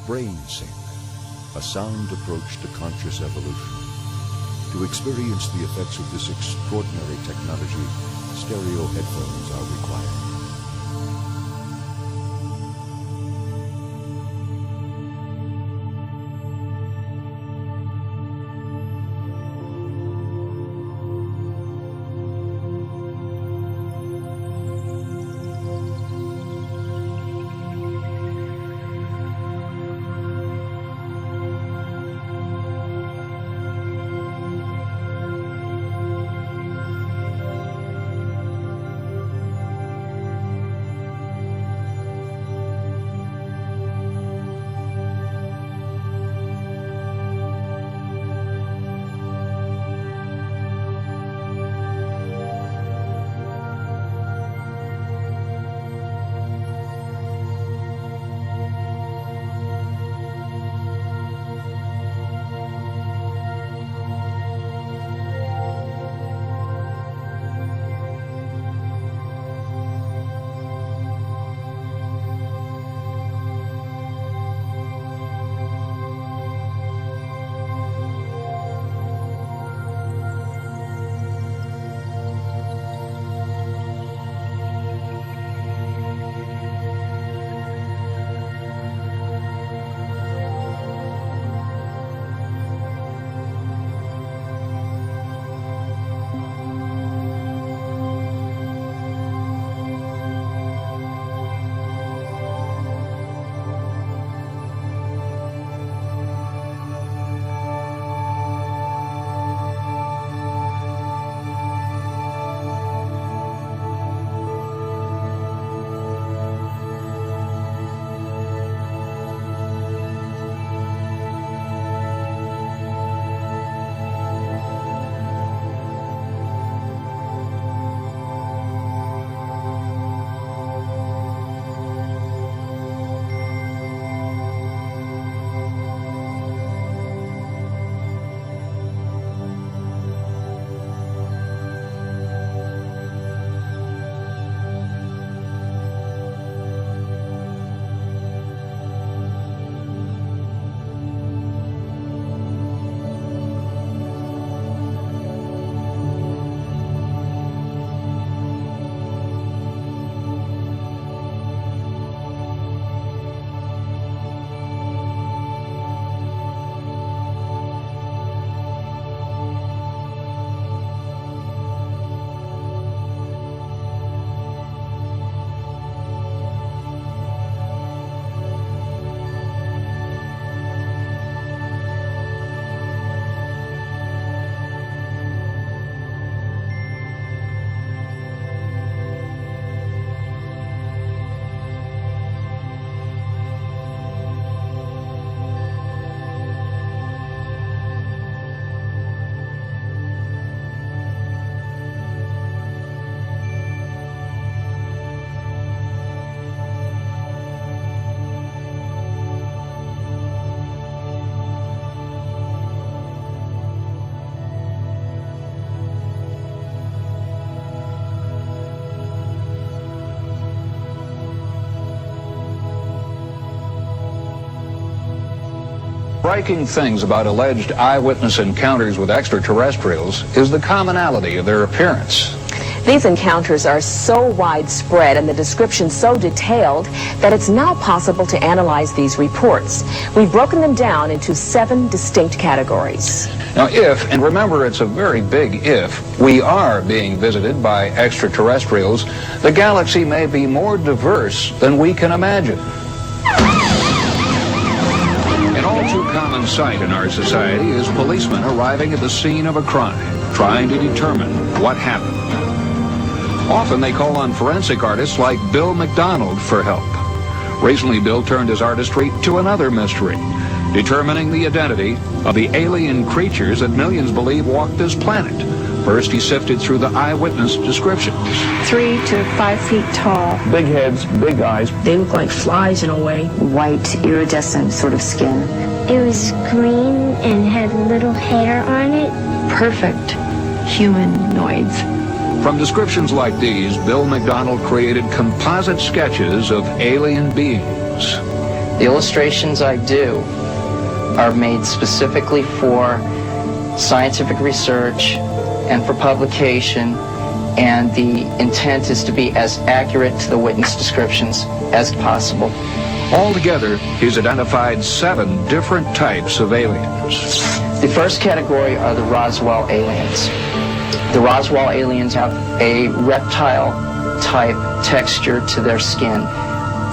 Brain Sync, a sound approach to conscious evolution. To experience the effects of this extraordinary technology, stereo headphones are required. Striking things about alleged eyewitness encounters with extraterrestrials is the commonality of their appearance. These encounters are so widespread and the description so detailed that it's now possible to analyze these reports. We've broken them down into 7 distinct categories. Now, if, and remember it's a very big if, we are being visited by extraterrestrials, the galaxy may be more diverse than we can imagine. An all too common sight in our society is policemen arriving at the scene of a crime, trying to determine what happened. Often they call on forensic artists like Bill McDonald for help. Recently, Bill turned his artistry to another mystery, determining the identity of the alien creatures that millions believe walked this planet. First, he sifted through the eyewitness descriptions. 3 to 5 feet tall. Big heads, big eyes. They look like flies in a way. White, iridescent sort of skin. It was green and had little hair on it. Perfect humanoids. From descriptions like these, Bill McDonald created composite sketches of alien beings. The illustrations I do are made specifically for scientific research and for publication, and the intent is to be as accurate to the witness descriptions as possible. Altogether, he's identified 7 different types of aliens. The first category are the Roswell aliens. The Roswell aliens have a reptile-type texture to their skin.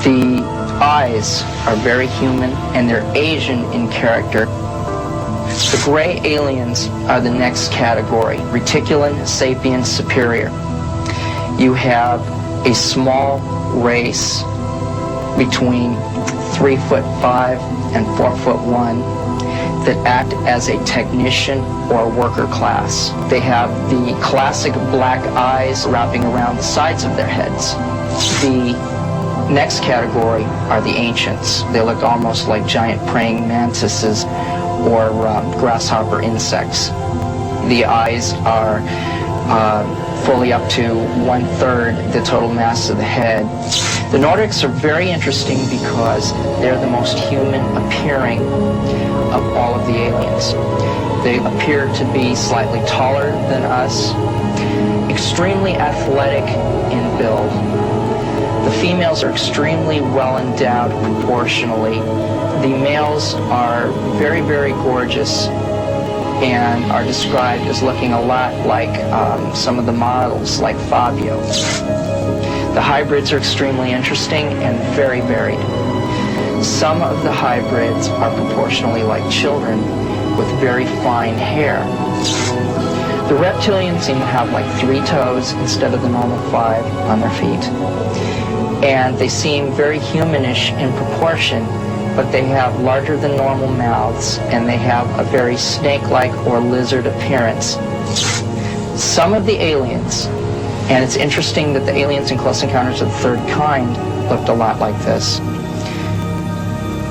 The eyes are very human, and they're Asian in character. The gray aliens are the next category, Reticulan sapiens superior. You have a small race between 3'5" and 4'1" that act as a technician or worker class. They have the classic black eyes wrapping around the sides of their heads. The next category are the ancients. They look almost like giant praying mantises or grasshopper insects. The eyes are fully up to 1/3 the total mass of the head. The Nordics are very interesting because they're the most human appearing of all of the aliens. They appear to be slightly taller than us, extremely athletic in build. The females are extremely well endowed proportionally. The males are very, very gorgeous and are described as looking a lot like some of the models, like Fabio. The hybrids are extremely interesting and very varied. Some of the hybrids are proportionally like children with very fine hair. The reptilians seem to have like 3 toes instead of the normal 5 on their feet. And they seem very humanish in proportion, but they have larger than normal mouths, and they have a very snake-like or lizard appearance. Some of the aliens, and it's interesting that the aliens in Close Encounters of the Third Kind looked a lot like this,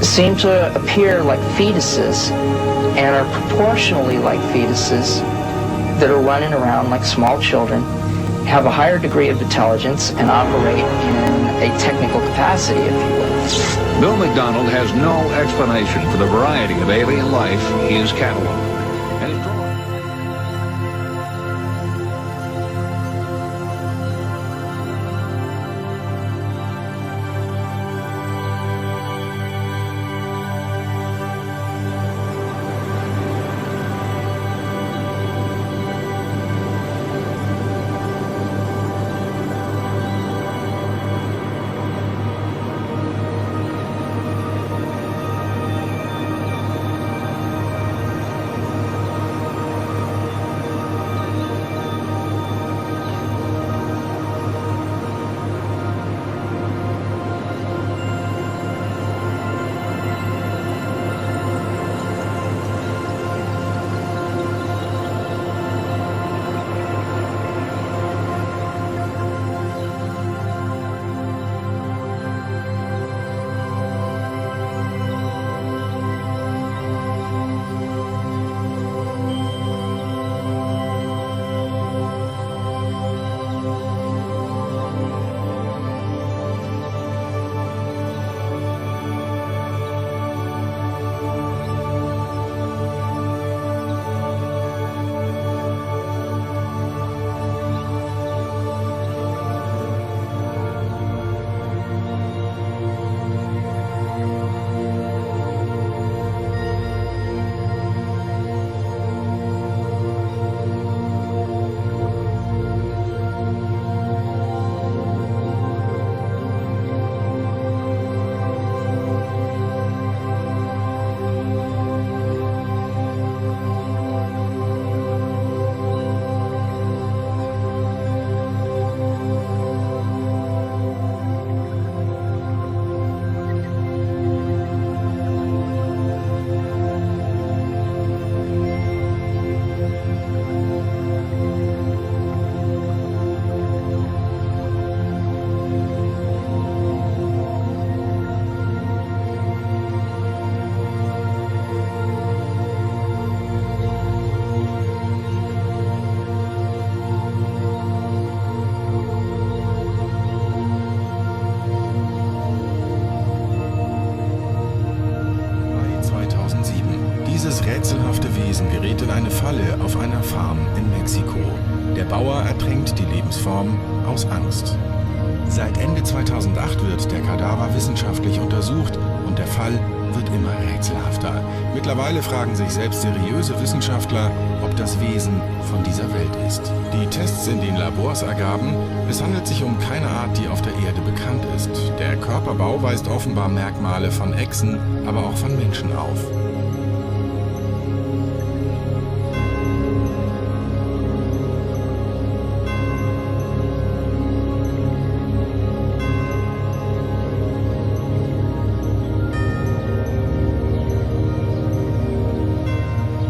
seem to appear like fetuses and are proportionally like fetuses that are running around like small children, have a higher degree of intelligence, and operate in a technical capacity, if you will. Bill McDonald has no explanation for the variety of alien life he has cataloged. And his drawing- Lebewesen gerät in eine Falle auf einer Farm in Mexiko. Der Bauer ertränkt die Lebensform aus Angst. Seit Ende 2008 wird der Kadaver wissenschaftlich untersucht und der Fall wird immer rätselhafter. Mittlerweile fragen sich selbst seriöse Wissenschaftler, ob das Wesen von dieser Welt ist. Die Tests in den Labors ergaben, es handelt sich um keine Art, die auf der Erde bekannt ist. Der Körperbau weist offenbar Merkmale von Echsen, aber auch von Menschen auf.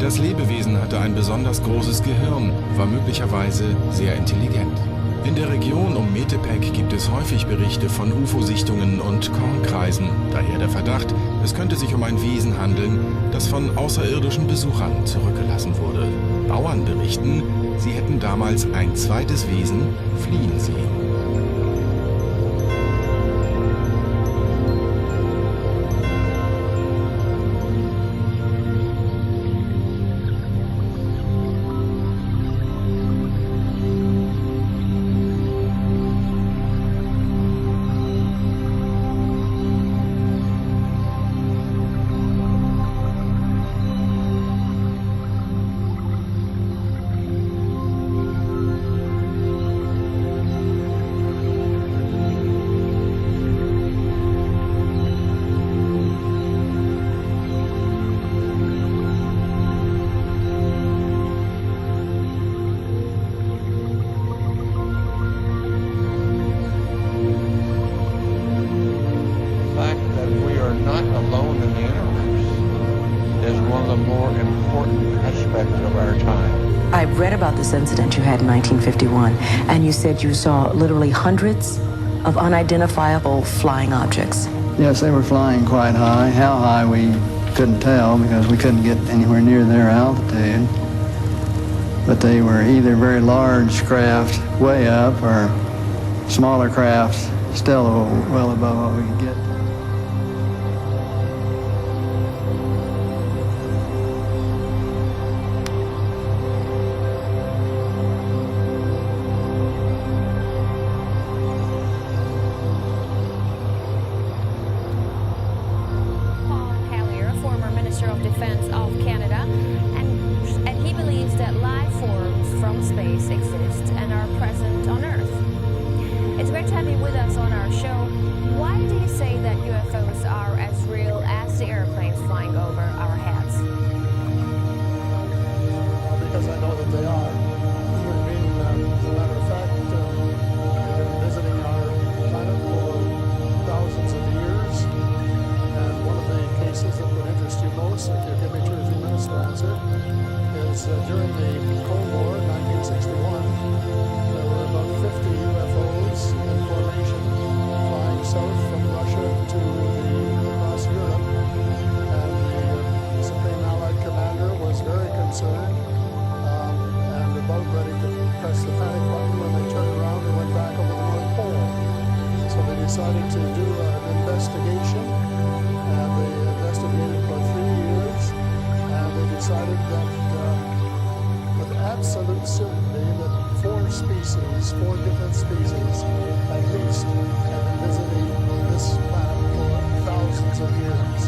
Das Lebewesen hatte ein besonders großes Gehirn, war möglicherweise sehr intelligent. In der Region um Metepec gibt es häufig Berichte von UFO-Sichtungen und Kornkreisen. Daher der Verdacht, es könnte sich um ein Wesen handeln, das von außerirdischen Besuchern zurückgelassen wurde. Bauern berichten, sie hätten damals ein zweites Wesen fliehen sehen. I read about this incident you had in 1951, and you said you saw literally hundreds of unidentifiable flying objects. Yes, they were flying quite high. How high we couldn't tell because we couldn't get anywhere near their altitude. But they were either very large craft way up or smaller craft still well above what we could get. of Defense of Canada, and he believes that life forms from space exist and are present on Earth. It's great to have you with us on our show. Why do you say that UFOs are as real as the airplanes flying over our heads? Because I know that they are. As a matter of fact, I've been visiting our planet for thousands of years, and one of the cases that would interest you most, if you give me 2 or 3 minutes to answer, is during the Cold War, 1961, there were about 50 UFOs in formation flying south from Russia to across Europe, and the Supreme Allied Commander was very concerned and about ready to press the panic button when they turned around and went back over the North Pole. So they decided to do an investigation, and they investigated for 3 years, and they decided that with absolute certainty that 4 different species at least, have been visiting this planet for thousands of years.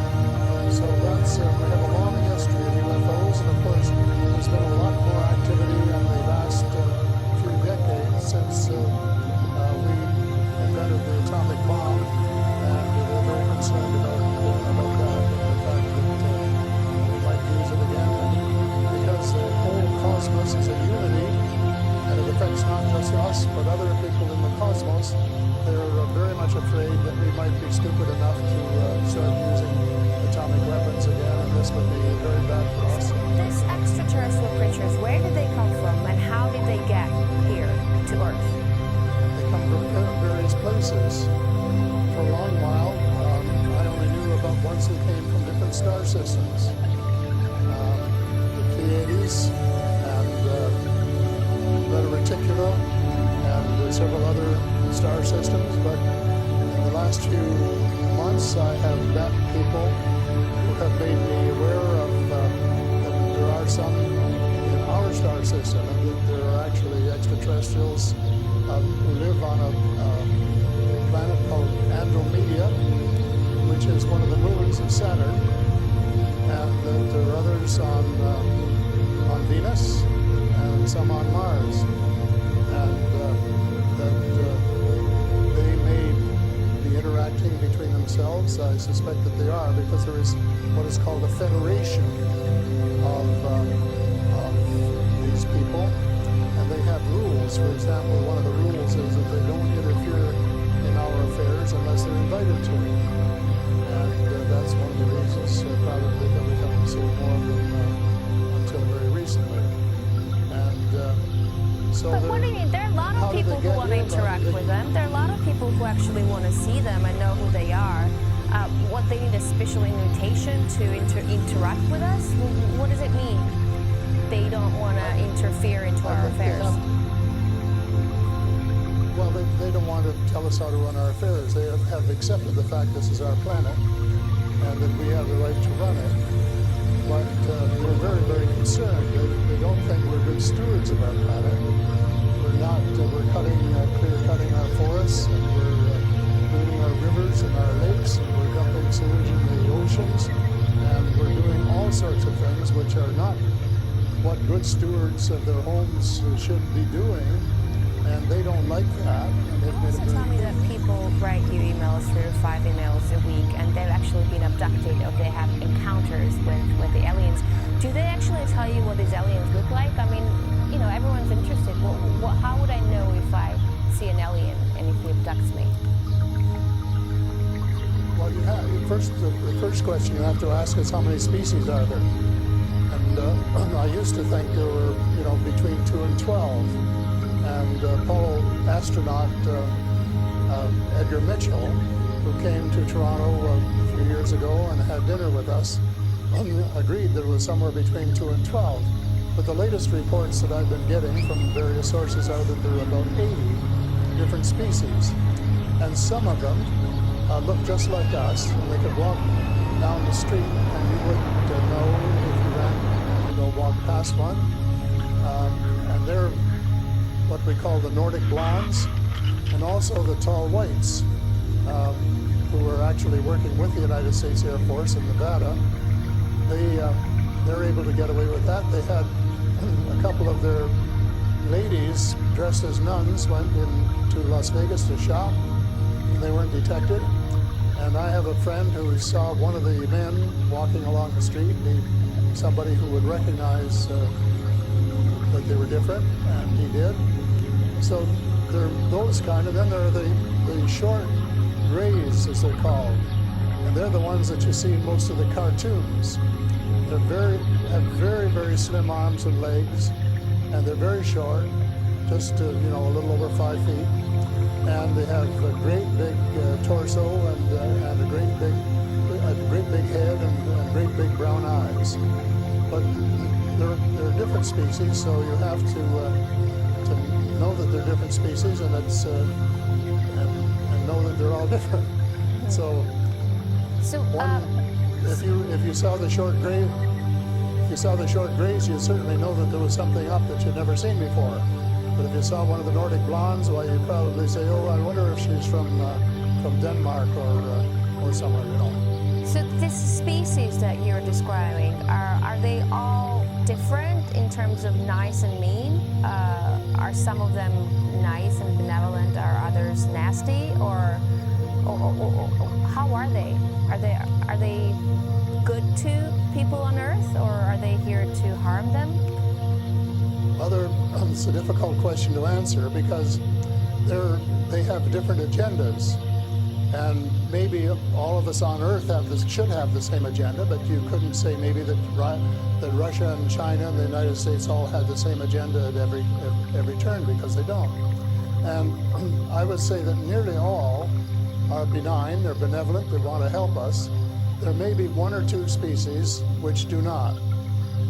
So that's, we have a long history of UFOs, and of course there's been a lot more activity in the last few decades since we invented the atomic bomb, and we're very concerned about that, and the fact that we might use it again, because the whole cosmos is a unity, and it affects not just us, but other people in the cosmos. They're very much afraid that we might be stupid enough to start using atomic weapons again, and this would be very bad for us. These extraterrestrial creatures, where did they come from, and how did they get here to Earth? They come from various places. For a long while, I only knew about ones who came from different star systems. The Pleiades and Beta Reticula and several other star systems, but in the last few months I have met people who have made me aware of that there are some in our star system, and that there are actually extraterrestrials who live on a planet called Andromeda, which is one of the moons of Saturn, and that there are others on Venus and some on Mars, and that they may be interacting between themselves. I suspect that they are, because there is what is called a federation of these people, and they have rules. For example, one of the rules is that they don't interfere in our affairs unless they're invited to. And that's one of the reasons probably that we haven't seen more of them until very recently. And so but what do you mean? There are a lot of people who want to interact with them. There are a lot of people who actually want to see them and know who they are. What, they need a special invitation to interact with us? What does it mean? They don't want to interfere into our affairs. Well, they don't want to tell us how to run our affairs. They have accepted the fact this is our planet and that we have the right to run it. But they're very, very concerned. They don't think we're good stewards of our planet. We're not. We're clear-cutting our forests, and we're polluting our rivers and our lakes, and we're dumping sewage in the oceans, and we're doing all sorts of things which are not what good stewards of their homes should be doing. And they don't like that. And they've also tell me that people write you emails, 3 to 5 emails a week, and they've actually been abducted, or they have encounters with the aliens. Do they actually tell you what these aliens look like? I mean, you know, everyone's interested. How would I know if I see an alien and if he abducts me? Well, the first question you have to ask is how many species are there? And I used to think there were, you know, between 2 and 12. And Apollo astronaut Edgar Mitchell, who came to Toronto a few years ago and had dinner with us, agreed that it was somewhere between 2 and 12. But the latest reports that I've been getting from various sources are that there are about 80 different species. And some of them look just like us, and they could walk down the street and you wouldn't know if you ran, walk past one. And they're what we call the Nordic blondes, and also the tall whites, who are actually working with the United States Air Force in Nevada. They're able to get away with that. They had a couple of their ladies dressed as nuns went into Las Vegas to shop, and they weren't detected. And I have a friend who saw one of the men walking along the street, somebody who would recognize that they were different, and he did. So there are those kind, and then there are the short grays, as they're called, and they're the ones that you see in most of the cartoons. They have very, very slim arms and legs, and they're very short, just a little over 5 feet, and they have a great big torso and a great big head and great big brown eyes. But they're different species, so you have to know that they're different species, and it's and know that they're all different. So if you saw the short gray, you'd certainly know that there was something up that you'd never seen before. But if you saw one of the Nordic blondes, well, you'd probably say, "Oh, I wonder if she's from Denmark or somewhere," So these species that you're describing, are they all different in terms of nice and mean? Are some of them nice and benevolent? Are others nasty? Or how are they? Are they good to people on Earth, or are they here to harm them? It's a difficult question to answer, because they have different agendas. And maybe all of us on Earth should have the same agenda, but you couldn't say maybe that Russia and China and the United States all had the same agenda at every turn, because they don't. And I would say that nearly all are benign, they're benevolent, they want to help us. There may be 1 or 2 species which do not.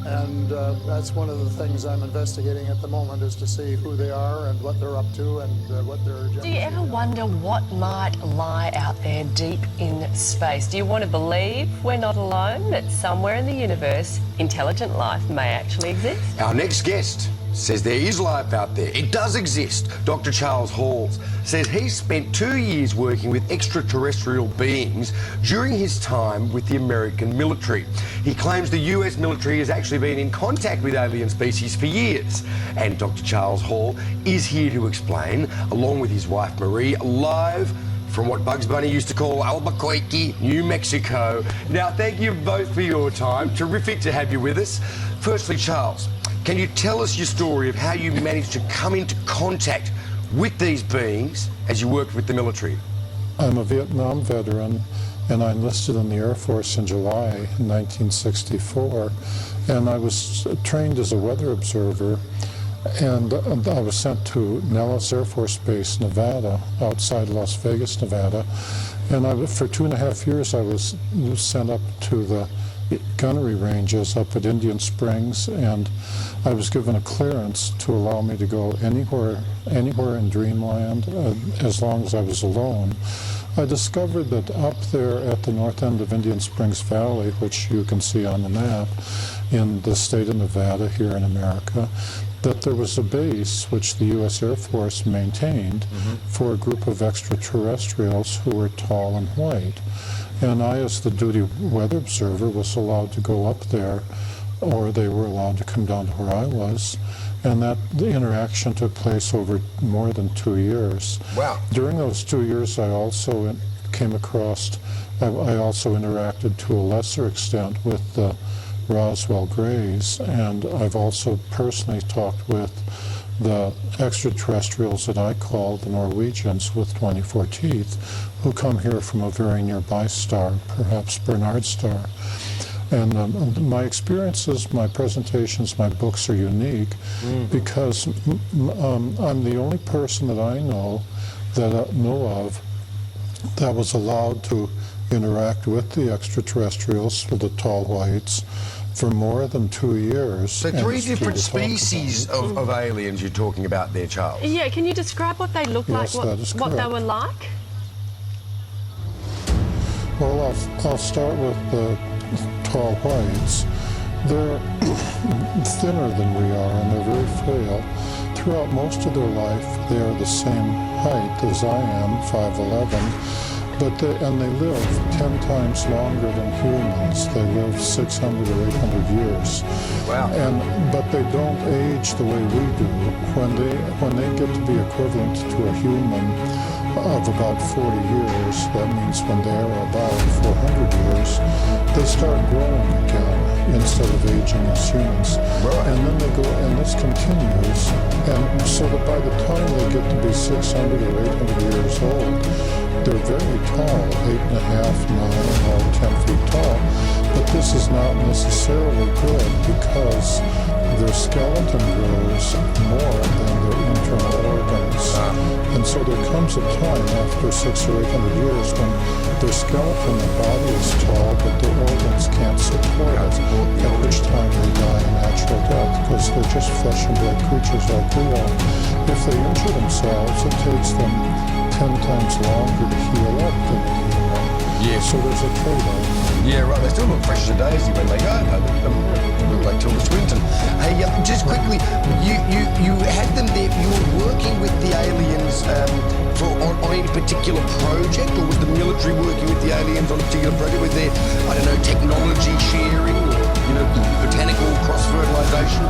And that's one of the things I'm investigating at the moment, is to see who they are and what they're up to and what their agenda is. Do you ever wonder what might lie out there deep in space? Do you want to believe we're not alone, that somewhere in the universe, intelligent life may actually exist? Our next guest says there is life out there. It does exist. Dr. Charles Hall says he spent 2 years working with extraterrestrial beings during his time with the American military. He claims the US military has actually been in contact with alien species for years. And Dr. Charles Hall is here to explain, along with his wife Marie, live from what Bugs Bunny used to call Albuquerque, New Mexico. Now, thank you both for your time. Terrific to have you with us. Firstly, Charles, can you tell us your story of how you managed to come into contact with these beings as you worked with the military? I'm a Vietnam veteran, and I enlisted in the Air Force in July 1964, and I was trained as a weather observer, and I was sent to Nellis Air Force Base, Nevada, outside Las Vegas, Nevada, and for 2.5 years I was sent up to the gunnery ranges up at Indian Springs, and I was given a clearance to allow me to go anywhere in Dreamland as long as I was alone. I discovered that up there at the north end of Indian Springs Valley, which you can see on the map in the state of Nevada here in America, that there was a base which the U.S. Air Force maintained for a group of extraterrestrials who were tall and white. And I, as the duty weather observer, was allowed to go up there, or they were allowed to come down to where I was. And the interaction took place over more than 2 years. Wow. During those 2 years, I also came across, I also interacted to a lesser extent with the Roswell Greys, and I've also personally talked with the extraterrestrials that I call the Norwegians with 24 teeth, who come here from a very nearby star, perhaps Bernard star. And my experiences, my presentations, my books are unique because I'm the only person that I know of that was allowed to interact with the extraterrestrials, with the tall whites, for more than 2 years. So 3 different species of aliens you're talking about there, Charles? Yeah, can you describe what they look like, what they were like? Well, I'll start with the tall whites. They're thinner than we are, and they're very frail. Throughout most of their life, they are the same height as I am, 5'11", and they live 10 times longer than humans. They live 600 or 800 years. Wow. But they don't age the way we do. When they get to be equivalent to a human of about 40 years, that means when they are about 400 years, they start growing again instead of aging as humans. Right. And then they go, and this continues, and so that by the time they get to be 600 or 800 years old, they're very tall, 8.5, 9, or 10 feet tall. But this is not necessarily good because their skeleton grows more than their internal organs. And so there comes a time after 600 or 800 years when their skeleton and body is tall, but their organs can't support it, at which time they die a natural death because they're just flesh and blood creatures like we are. If they injure themselves, it takes them 10 times longer to heal up than a human. Yeah. So there's a trade-off. Yeah, right. They still look fresh as a daisy when they go. They look like Tilda Swinton. Hey, just quickly, you had them there. You were working with the aliens on any particular project, or was the military working with the aliens on a particular project? Was there, I don't know, technology sharing, or botanical cross-fertilization?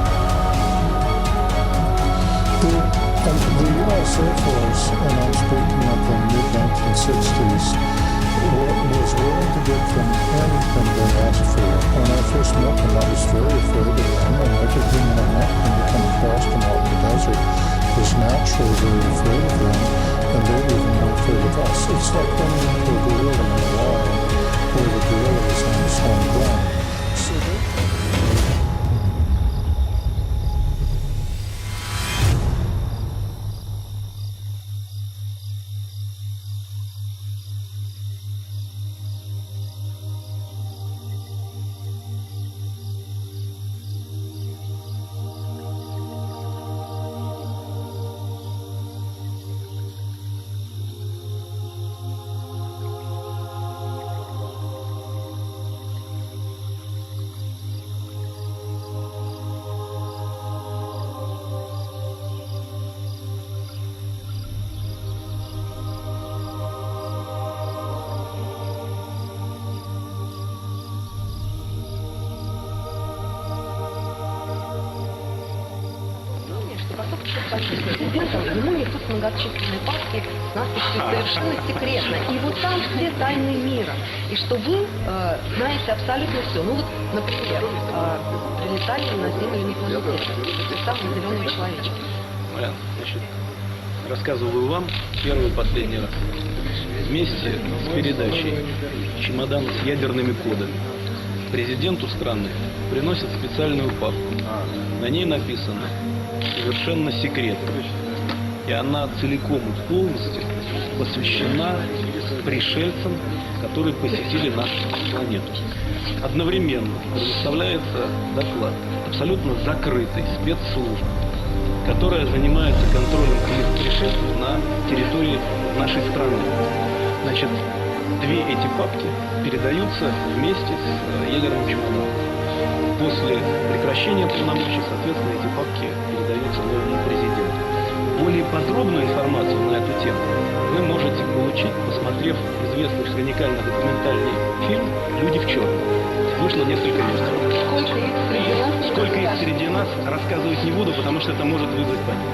The U.S. Air Force, and I'm speaking of the mid-1960s, was willing to give them anything they asked for. When I first met them, I was very afraid of them, and everything that I met when you come across them out in the desert was naturally very afraid of them, and they were even more afraid of us. It's like running into a gorilla in the wild, where the gorilla is on its own ground. нашим президентом, ему несут многочисленные папки с надписью «Совершенно секретно». И вот там все тайны мира. И что вы знаете абсолютно все. Ну вот, например, прилетали на Землю инопланетяне, самого зеленого человечка. Марьяна, значит, рассказываю вам первый и последний раз. Вместе с передачей чемодан с ядерными кодами президенту страны приносят специальную папку. На ней написано «Совершенно секретно». И она целиком и полностью посвящена пришельцам, которые посетили нашу планету. Одновременно предоставляется доклад абсолютно закрытой спецслужбы, которая занимается контролем пришельцев на территории нашей страны. Значит, две эти папки передаются вместе с ядерным чемоданом. После прекращения полномочий, соответственно, эти папки передаются новому президенту. Более подробную информацию на эту тему вы можете получить, посмотрев известный хроникально-документальный фильм «Люди в черном». Вышло несколько версий. Сколько их среди нас, рассказывать не буду, потому что это может вызвать панику.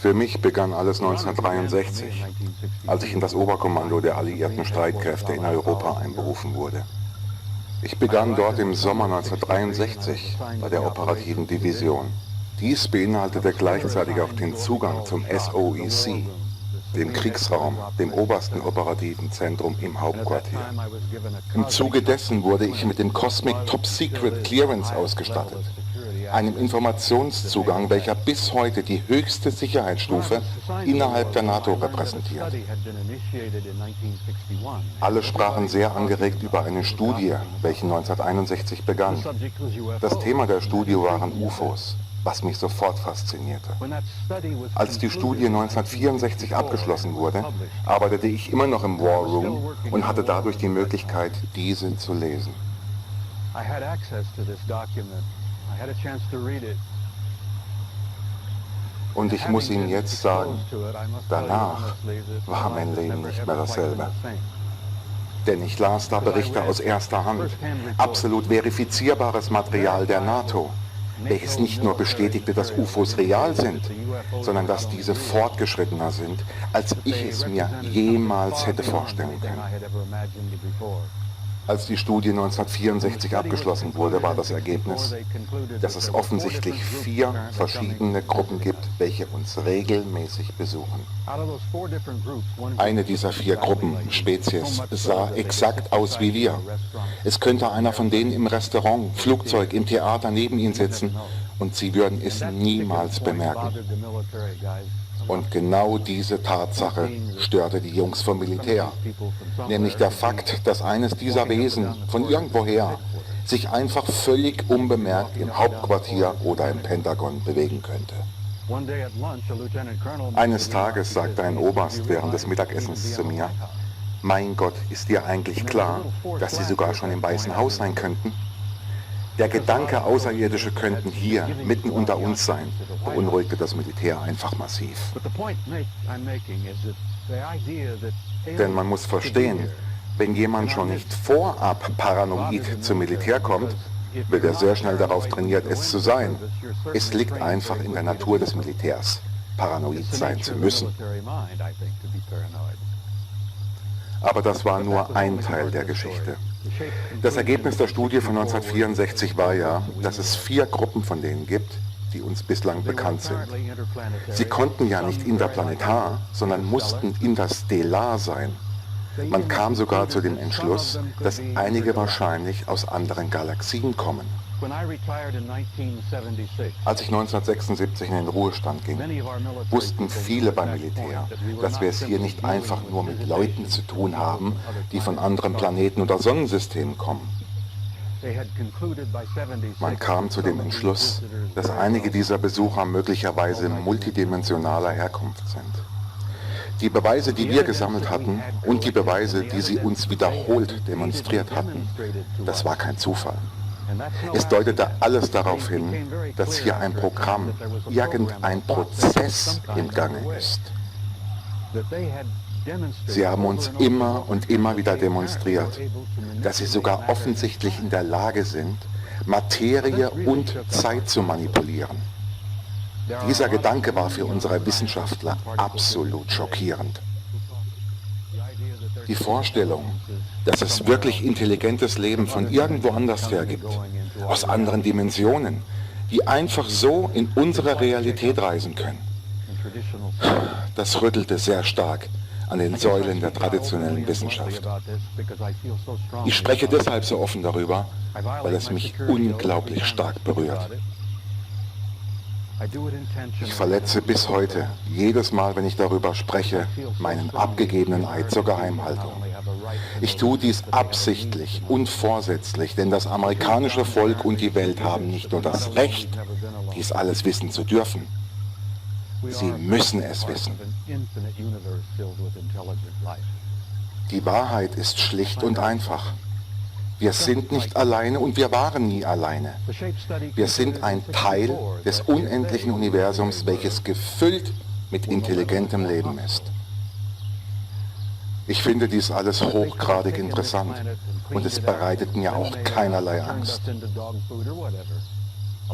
Für mich begann alles 1963, als ich in das Oberkommando der alliierten Streitkräfte in Europa einberufen wurde. Ich begann dort im Sommer 1963 bei der operativen Division. Dies beinhaltete gleichzeitig auch den Zugang zum SOEC, dem Kriegsraum, dem obersten operativen Zentrum im Hauptquartier. Im Zuge dessen wurde ich mit dem Cosmic Top Secret Clearance ausgestattet, einem Informationszugang, welcher bis heute die höchste Sicherheitsstufe innerhalb der NATO repräsentiert. Alle sprachen sehr angeregt über eine Studie, welche 1961 begann. Das Thema der Studie waren UFOs, was mich sofort faszinierte. Als die Studie 1964 abgeschlossen wurde, arbeitete ich immer noch im War Room und hatte dadurch die Möglichkeit, diese zu lesen. Und ich muss Ihnen jetzt sagen, danach war mein Leben nicht mehr dasselbe. Denn ich las da Berichte aus erster Hand, absolut verifizierbares Material der NATO, welches nicht nur bestätigte, dass UFOs real sind, sondern dass diese fortgeschrittener sind, als ich es mir jemals hätte vorstellen können. Als die Studie 1964 abgeschlossen wurde, war das Ergebnis, dass es offensichtlich 4 verschiedene Gruppen gibt, welche uns regelmäßig besuchen. Eine dieser 4 Gruppen, Spezies, sah exakt aus wie wir. Es könnte einer von denen im Restaurant, Flugzeug, im Theater neben ihnen sitzen und sie würden es niemals bemerken. Und genau diese Tatsache störte die Jungs vom Militär, nämlich der Fakt, dass eines dieser Wesen von irgendwoher sich einfach völlig unbemerkt im Hauptquartier oder im Pentagon bewegen könnte. Eines Tages sagte ein Oberst während des Mittagessens zu mir: Mein Gott, ist dir eigentlich klar, dass sie sogar schon im Weißen Haus sein könnten? Der Gedanke, Außerirdische könnten hier, mitten unter uns sein, beunruhigte das Militär einfach massiv. Denn man muss verstehen, wenn jemand schon nicht vorab paranoid zum Militär kommt, wird er sehr schnell darauf trainiert, es zu sein. Es liegt einfach in der Natur des Militärs, paranoid sein zu müssen. Aber das war nur ein Teil der Geschichte. Das Ergebnis der Studie von 1964 war ja, dass es 4 Gruppen von denen gibt, die uns bislang bekannt sind. Sie konnten ja nicht interplanetar, sondern mussten interstellar sein. Man kam sogar zu dem Entschluss, dass einige wahrscheinlich aus anderen Galaxien kommen. Als ich 1976 in den Ruhestand ging, wussten viele beim Militär, dass wir es hier nicht einfach nur mit Leuten zu tun haben, die von anderen Planeten oder Sonnensystemen kommen. Man kam zu dem Entschluss, dass einige dieser Besucher möglicherweise multidimensionaler Herkunft sind. Die Beweise, die wir gesammelt hatten und die Beweise, die sie uns wiederholt demonstriert hatten, das war kein Zufall. Es deutete alles darauf hin, dass hier ein Programm, irgendein Prozess im Gange ist. Sie haben uns immer und immer wieder demonstriert, dass sie sogar offensichtlich in der Lage sind, Materie und Zeit zu manipulieren. Dieser Gedanke war für unsere Wissenschaftler absolut schockierend. Die Vorstellung, dass es wirklich intelligentes Leben von irgendwo anders her gibt, aus anderen Dimensionen, die einfach so in unsere Realität reisen können, das rüttelte sehr stark an den Säulen der traditionellen Wissenschaft. Ich spreche deshalb so offen darüber, weil es mich unglaublich stark berührt. Ich verletze bis heute, jedes Mal, wenn ich darüber spreche, meinen abgegebenen Eid zur Geheimhaltung. Ich tue dies absichtlich und vorsätzlich, denn das amerikanische Volk und die Welt haben nicht nur das Recht, dies alles wissen zu dürfen. Sie müssen es wissen. Die Wahrheit ist schlicht und einfach. Wir sind nicht alleine und wir waren nie alleine. Wir sind ein Teil des unendlichen Universums, welches gefüllt mit intelligentem Leben ist. Ich finde dies alles hochgradig interessant und es bereitet mir auch keinerlei Angst.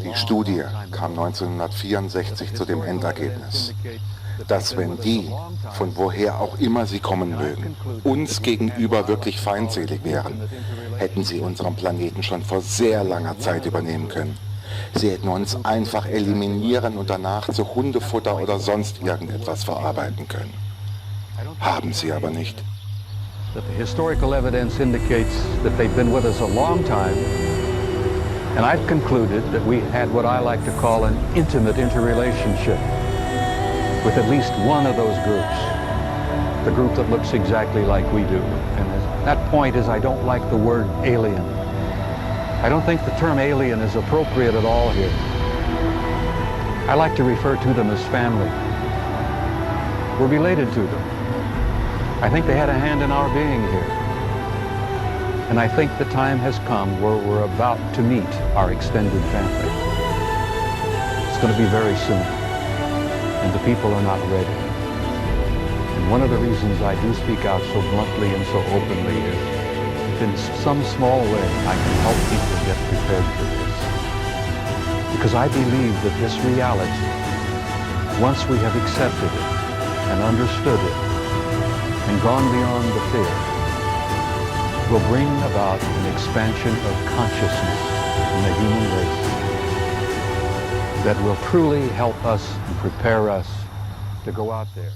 Die Studie kam 1964 zu dem Endergebnis, dass wenn die, von woher auch immer sie kommen mögen, uns gegenüber wirklich feindselig wären, hätten sie unseren Planeten schon vor sehr langer Zeit übernehmen können. Sie hätten uns einfach eliminieren und danach zu Hundefutter oder sonst irgendetwas verarbeiten können. Haben sie aber nicht. The historical evidence indicates that they've been with us a long time, and I've concluded that we had what I like to call an intimate interrelationship with at least one of those groups, the group that looks exactly like we do. And that point is I don't like the word alien. I don't think the term alien is appropriate at all here. I like to refer to them as family. We're related to them. I think they had a hand in our being here. And I think the time has come where we're about to meet our extended family. It's going to be very soon. And the people are not ready. And one of the reasons I do speak out so bluntly and so openly is if in some small way I can help people get prepared for this. Because I believe that this reality, once we have accepted it and understood it and gone beyond the fear, will bring about an expansion of consciousness in the human race that will truly help us and prepare us to go out there.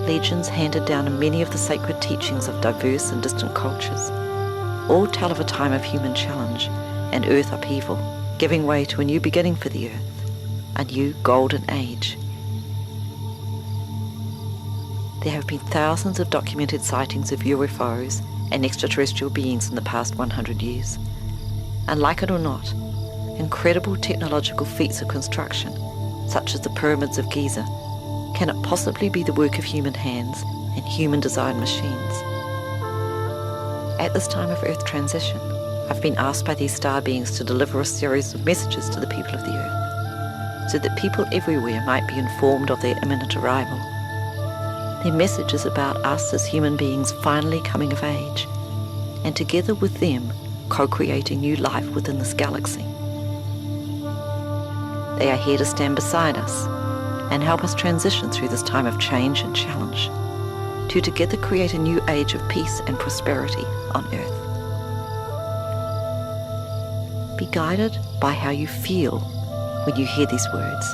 legends handed down in many of the sacred teachings of diverse and distant cultures, all tell of a time of human challenge and earth upheaval, giving way to a new beginning for the earth, a new golden age. There have been thousands of documented sightings of UFOs and extraterrestrial beings in the past 100 years. And like it or not, incredible technological feats of construction, such as the pyramids of Giza, cannot possibly be the work of human hands and human-designed machines. At this time of Earth transition, I've been asked by these star beings to deliver a series of messages to the people of the Earth, so that people everywhere might be informed of their imminent arrival. Their message is about us as human beings finally coming of age, and together with them, co-creating new life within this galaxy. They are here to stand beside us and help us transition through this time of change and challenge, to together create a new age of peace and prosperity on Earth. Be guided by how you feel when you hear these words.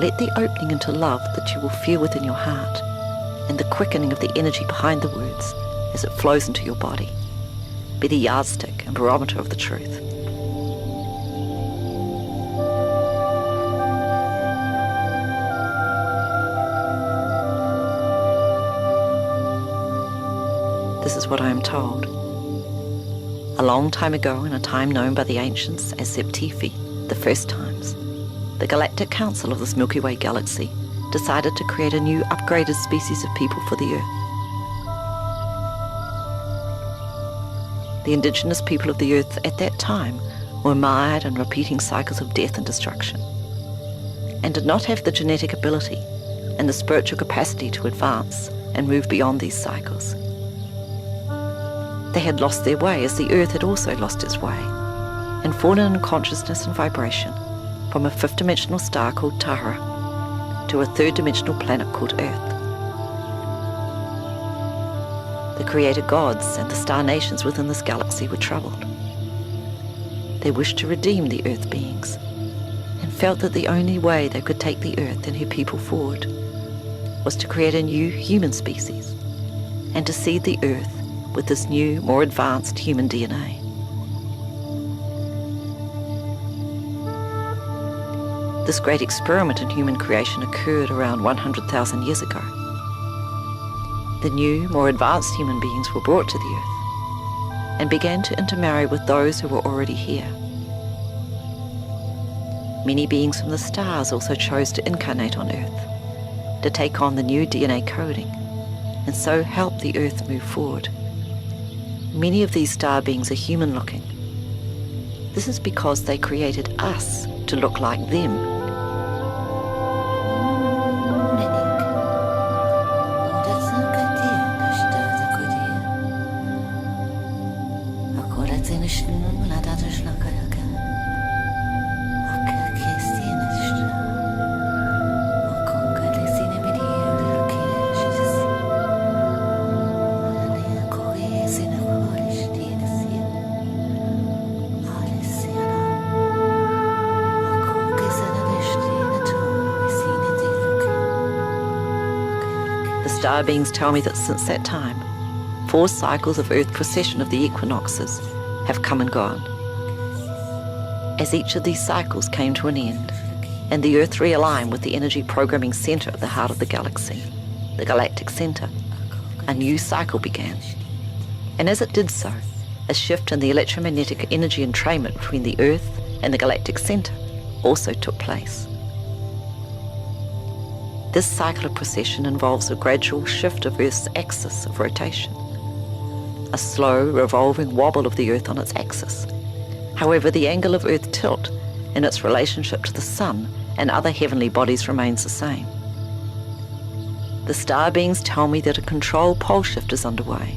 Let the opening into love that you will feel within your heart and the quickening of the energy behind the words as it flows into your body be the yardstick and barometer of the truth. This is what I am told. A long time ago, in a time known by the ancients as Septifi, the first times, the Galactic Council of this Milky Way galaxy decided to create a new upgraded species of people for the Earth. The indigenous people of the Earth at that time were mired in repeating cycles of death and destruction, and did not have the genetic ability and the spiritual capacity to advance and move beyond these cycles. They had lost their way as the Earth had also lost its way, and fallen in consciousness and vibration from a fifth-dimensional star called Tara to a third-dimensional planet called Earth. The creator gods and the star nations within this galaxy were troubled. They wished to redeem the Earth beings, and felt that the only way they could take the Earth and her people forward was to create a new human species, and to seed the Earth with this new, more advanced human DNA. This great experiment in human creation occurred around 100,000 years ago. The new, more advanced human beings were brought to the Earth and began to intermarry with those who were already here. Many beings from the stars also chose to incarnate on Earth, to take on the new DNA coding, and so help the Earth move forward. Many of these star beings are human-looking. This is because they created us to look like them. Star beings tell me that since that time, 4 cycles of Earth precession of the equinoxes have come and gone. As each of these cycles came to an end, and the Earth realigned with the energy programming center at the heart of the galaxy, the galactic center, a new cycle began. And as it did so, a shift in the electromagnetic energy entrainment between the Earth and the galactic center also took place. This cycle of precession involves a gradual shift of Earth's axis of rotation, a slow revolving wobble of the Earth on its axis. However, the angle of Earth tilt in its relationship to the Sun and other heavenly bodies remains the same. The star beings tell me that a controlled pole shift is underway,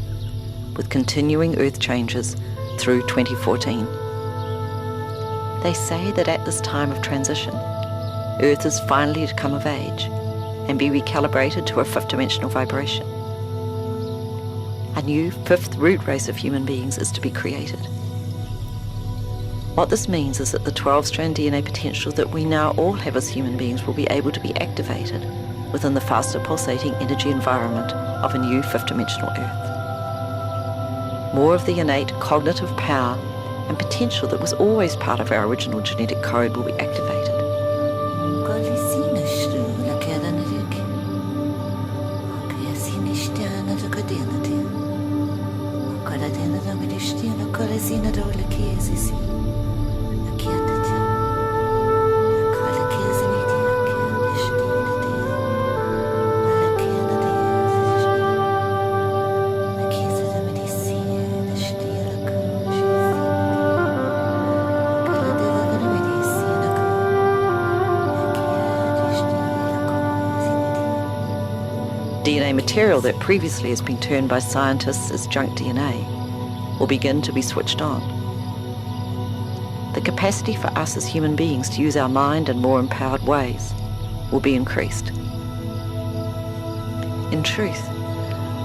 with continuing Earth changes through 2014. They say that at this time of transition, Earth is finally to come of age and be recalibrated to a 5th-dimensional vibration. A new 5th root race of human beings is to be created. What this means is that the 12-strand DNA potential that we now all have as human beings will be able to be activated within the faster pulsating energy environment of a new fifth-dimensional Earth. More of the innate cognitive power and potential that was always part of our original genetic code will be activated. DNA material that previously has been termed by scientists as junk DNA will begin to be switched on. The capacity for us as human beings to use our mind in more empowered ways will be increased. In truth,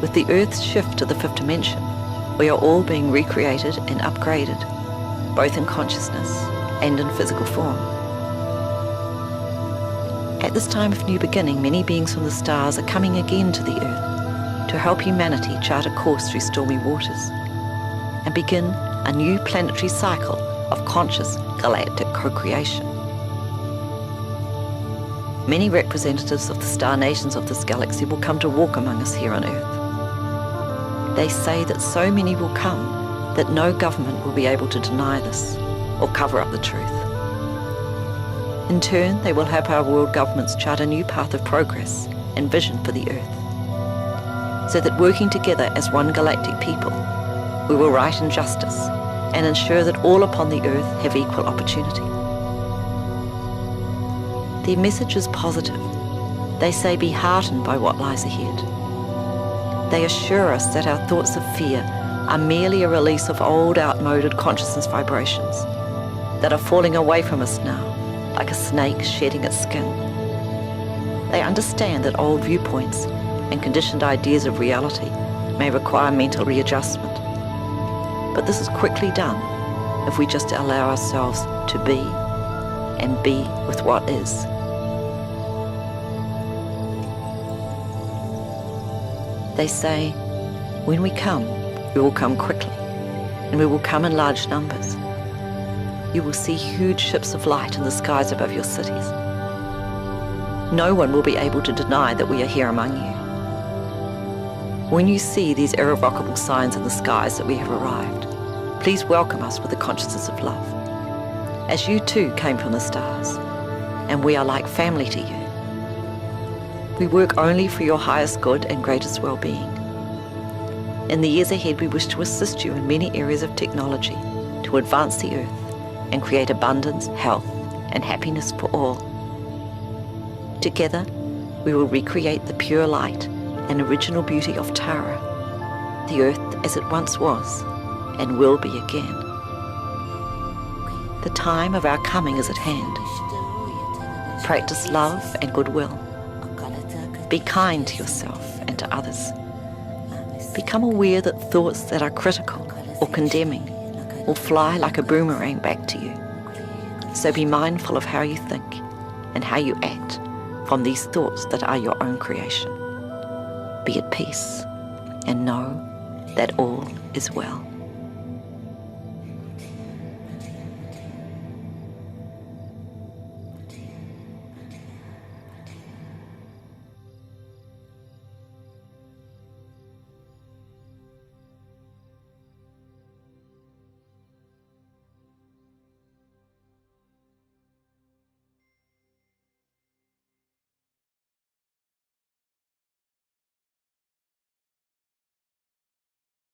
with the Earth's shift to the fifth dimension, we are all being recreated and upgraded, both in consciousness and in physical form. At this time of new beginning, many beings from the stars are coming again to the Earth to help humanity chart a course through stormy waters and begin a new planetary cycle of conscious galactic co-creation. Many representatives of the star nations of this galaxy will come to walk among us here on Earth. They say that so many will come that no government will be able to deny this or cover up the truth. In turn, they will help our world governments chart a new path of progress and vision for the Earth, so that working together as one galactic people, we will right injustice and ensure that all upon the Earth have equal opportunity. Their message is positive. They say be heartened by what lies ahead. They assure us that our thoughts of fear are merely a release of old, outmoded consciousness vibrations that are falling away from us now, like a snake shedding its skin. They understand that old viewpoints and conditioned ideas of reality may require mental readjustment. But this is quickly done if we just allow ourselves to be and be with what is. They say, when we come, we will come quickly, and we will come in large numbers. You will see huge ships of light in the skies above your cities. No one will be able to deny that we are here among you. When you see these irrevocable signs in the skies that we have arrived, please welcome us with the consciousness of love, as you too came from the stars, and we are like family to you. We work only for your highest good and greatest well-being. In the years ahead, we wish to assist you in many areas of technology to advance the Earth and create abundance, health, and happiness for all. Together, we will recreate the pure light and original beauty of Tara, the Earth as it once was and will be again. The time of our coming is at hand. Practice love and goodwill. Be kind to yourself and to others. Become aware that thoughts that are critical or condemning will fly like a boomerang back to you. So be mindful of how you think and how you act from these thoughts that are your own creation. Be at peace and know that all is well.